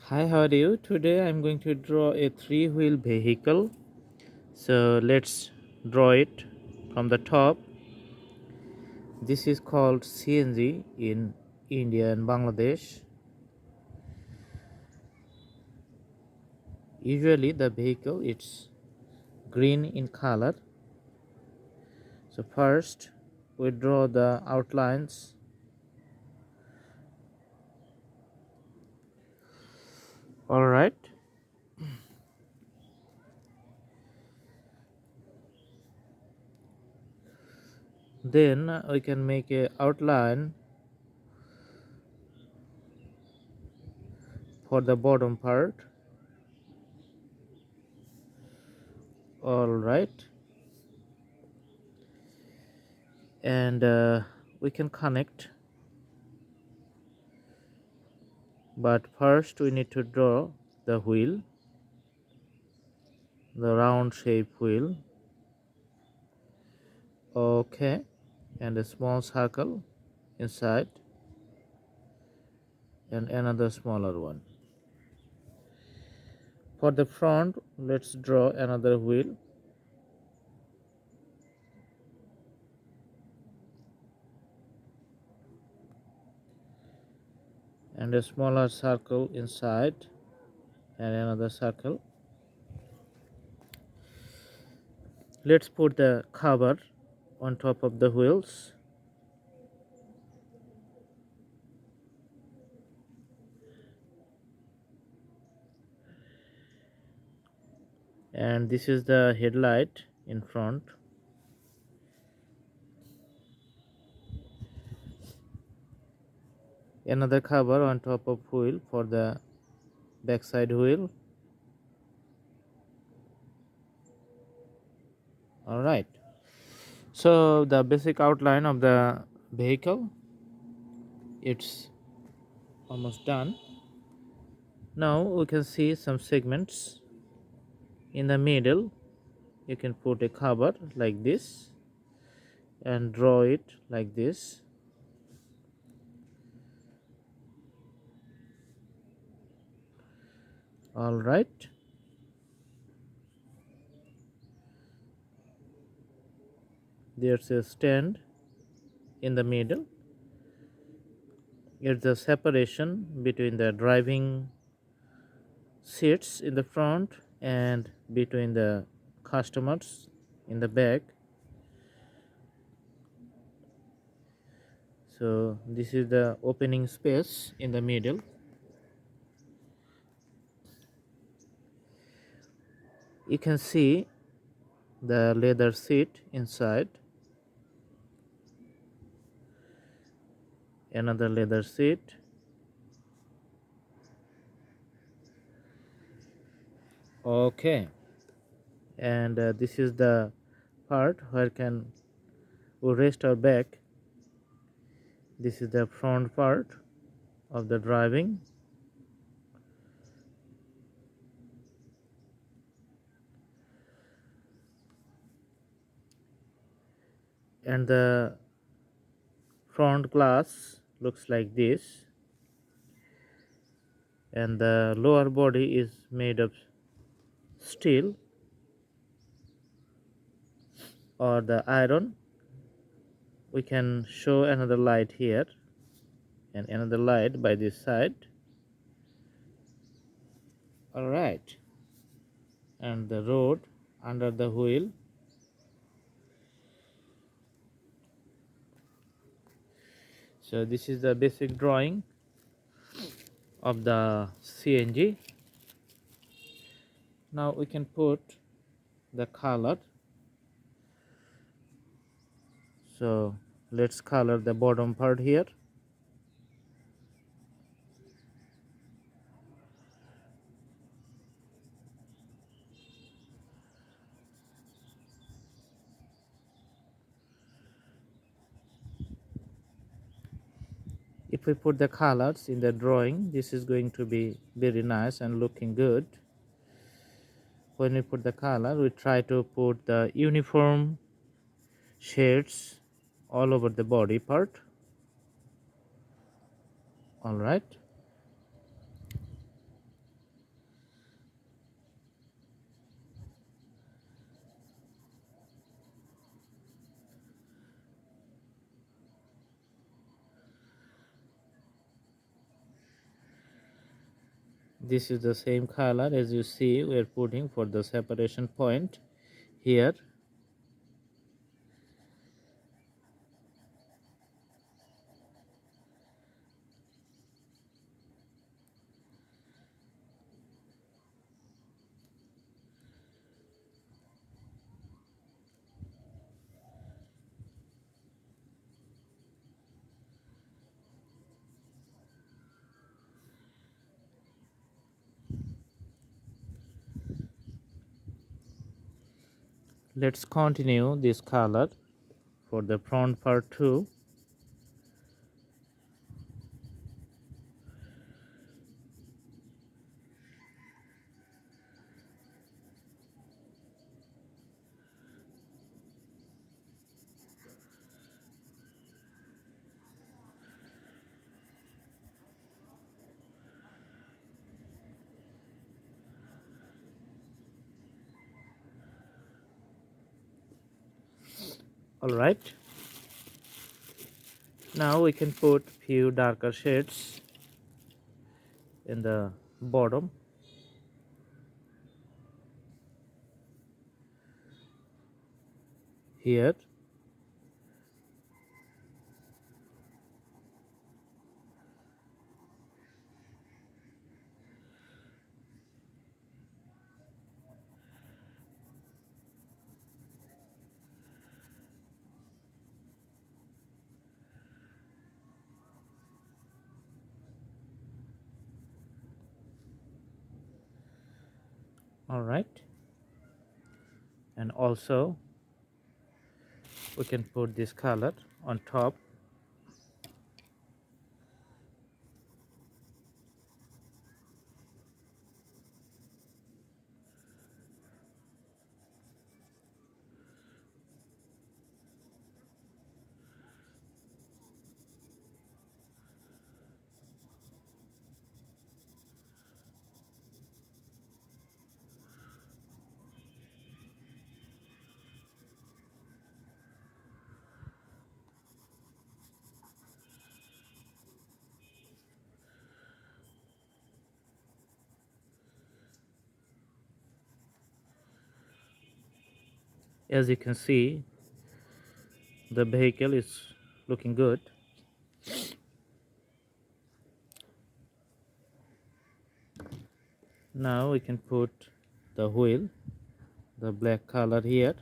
Hi, how are you? Today I'm going to draw a three-wheel vehicle. So let's draw it from the top. This is called CNG in India and Bangladesh. Usually the vehicle it's green in color. So first we draw the outlines. All right. Then we can make a outline for the bottom part. All right. And we can connect, but first we need to draw the wheel, the round shape wheel. Okay, and a small circle inside and another smaller one. For the front, let's draw another wheel. And a smaller circle inside and another circle. Let's put the cover on top of the wheels. And this is the headlight in front. Another cover on top of wheel for the backside wheel. All right. So the basic outline of the vehicle, it's almost done. Now we can see some segments. In the middle you can put a cover like this and draw it like this. All right. There's a stand in the middle. It's the separation between the driving seats in the front and between the customers in the back. So this is the opening space in the middle. You can see the leather seat inside, another leather seat, okay, and this is the part where can we rest our back. This is the front part of the driving, and the front glass looks like this, and the lower body is made of steel or the iron. We can show another light here and another light by this side. All right, and the road under the wheel. So this is the basic drawing of the CNG. Now we can put the color. So let's color the bottom part here. If we put the colors in the drawing, this is going to be very nice and looking good. When we put the color, we try to put the uniform shades all over the body part. All right. This is the same color as you see we are putting for the separation point here. Let's continue this color for the front part too. All right, now we can put few darker shades in the bottom here. All right, and also we can put this color on top. As you can see, the vehicle is looking good. Now we can put the wheel, the black color here.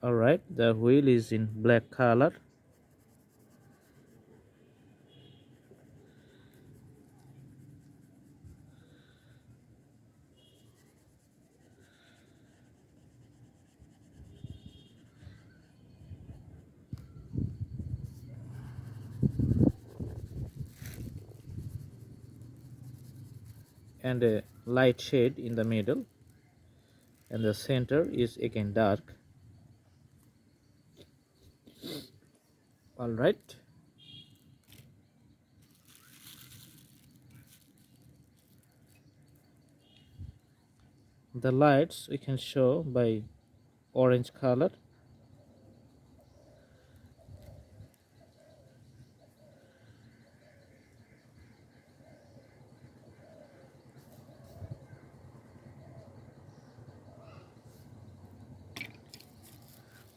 All right, the wheel is in black color. And a light shade in the middle, and the center is again dark. All right, the lights we can show by orange color.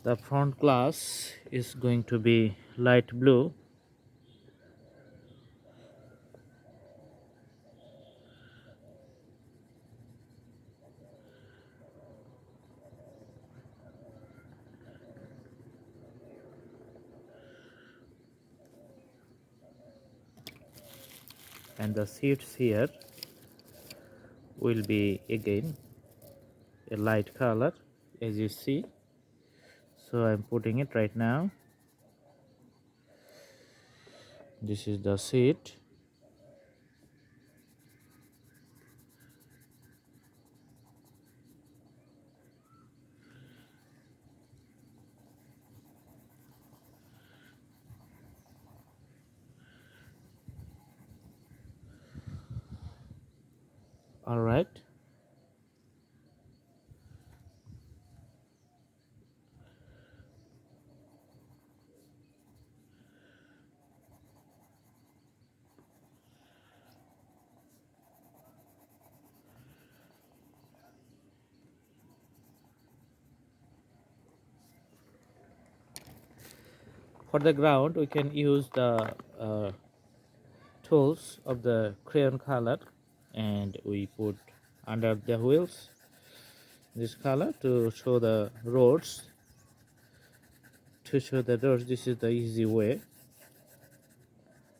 The front glass is going to be light blue. And the seats here will be again a light color, as you see. So I'm putting it right now. This is the seat. All right. For the ground, we can use the tools of the crayon color, and we put under the wheels this color to show the roads. This is the easy way.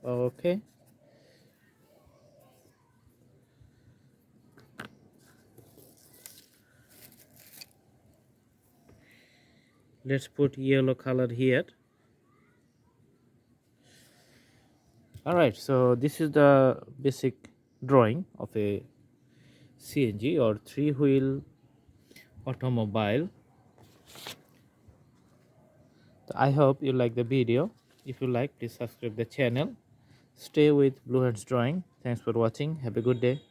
Okay, let's put yellow color here. All right, so this is the basic drawing of a CNG or three-wheel automobile. I hope you like the video. If you like, please subscribe the channel. Stay with Blue Hands Drawing. Thanks for watching. Have a good day.